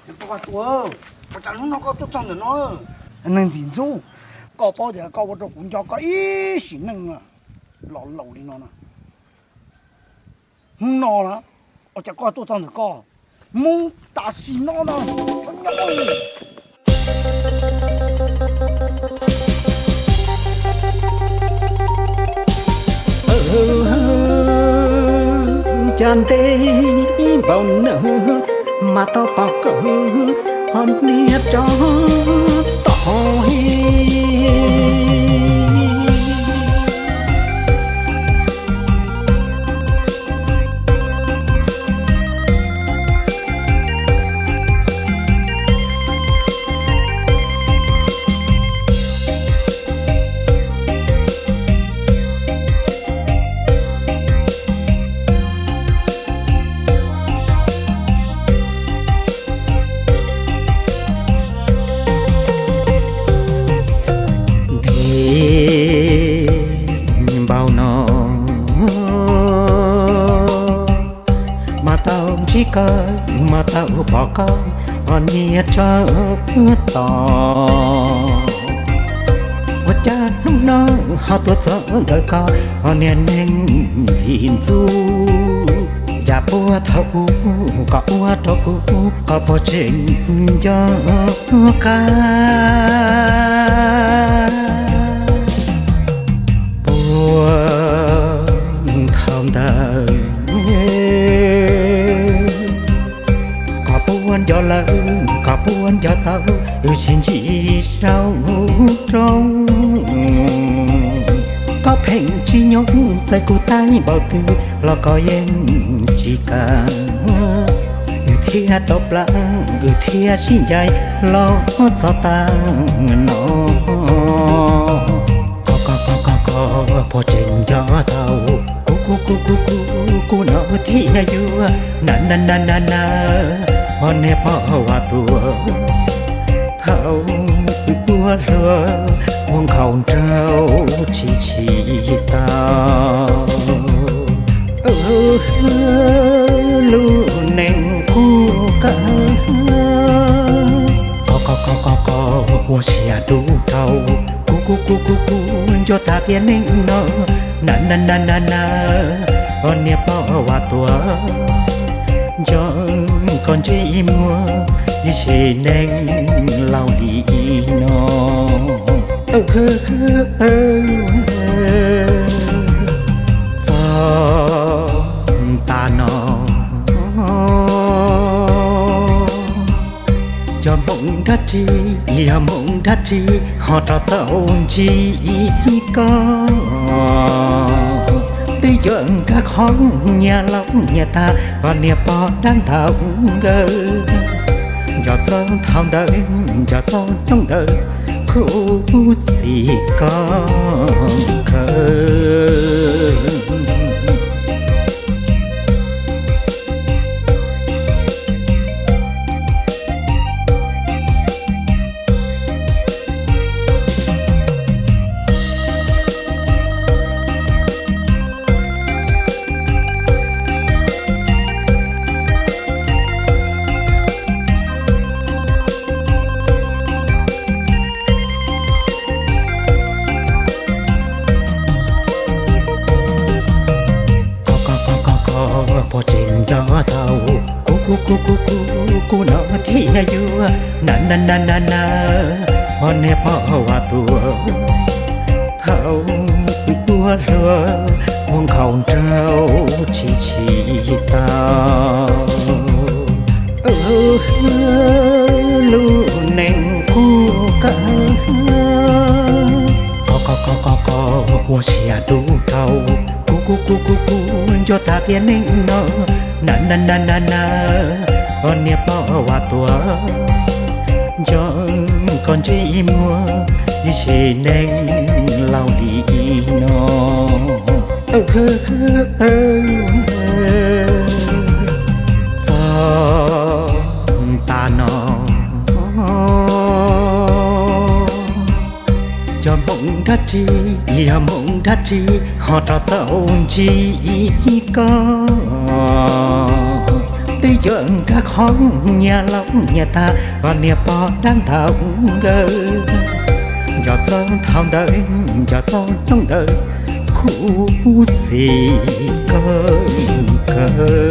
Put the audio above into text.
Tôi tua, tôi chẳng nó có tốt trong được nó, nên gì chú, có bao giờ có một cũng cho có ý xỉn nâng à, lọ lẩu đi nó nè, nó là, ở chả có tốt trong được có, muốn ta xỉn nó nè, nhóc ơi. Chan tê bao nở mà tao bao cỡ hòn nia cho tỏi bao nó mà tao chỉ coi mà tao bỏ coi hòn nia cho tỏว่าจะน้องหาตัวเจอเธอก็เน่งที่จูอย่าปวดเท่ากูก็ปวดเท่ากูก็พอจริงยอกันปวดทำได้ก็ปวดยอเลยก็ปวดยอเท่าฉันจีเศร้าตรงcó phèn chi nhungใจกูตายบ่คือแล้วก็ยังจีกันเทียตบหลังเทียชิ้นใหญ่ล้อจะตั้งนอก็พอเจงยอเท่ากูนอเทียอยู่นาวันนี้พ่อว่าตัวเท่าตัวเรือ ห่วงเขาเจ้าชีตาลูเน่งคู่กันก็หัวเสียดูเท่ากูโยตาเกียนเน่งเนาะนาวันนี้พ่อว่าตัวยองก่อนจีมัวยิ่งเน่งเล่าดีเนาะตาหนอยอมมงดัดจีอย่ามงดัดจีหอตาเต้าจีก็ตีเยิงกะของอย่าหลงอย่าตาวันเนี้ยปอดังเท่าเดิมอย่าต้องทำเดิมอย่าต้องเดิมคู่สีก็เคยพอเจงยอเท่ากูนอที่อยู่นาวันนี้พ่อว่าตัวเท่าตัวเรือห่วงเขาเจ้าชีตาลูเน่งคู่กันก็หัวเสียดูเท่ากูโยตาเกียนเน่งเนาะนาวันนี้พ่อว่าตัวยองก่อนจีมัวยิ่งเน่งเล่าดีเนาะตาหนอยอมมงดัดจีอย่ามงดัดจีหอตาเต้าจีก็ตี xây dựng các khóm nhà lóng nhà ta còn nhà bỏ đang thảo ngơ giọt gió thao đời giọt gió trong đời khu gì cơ cơ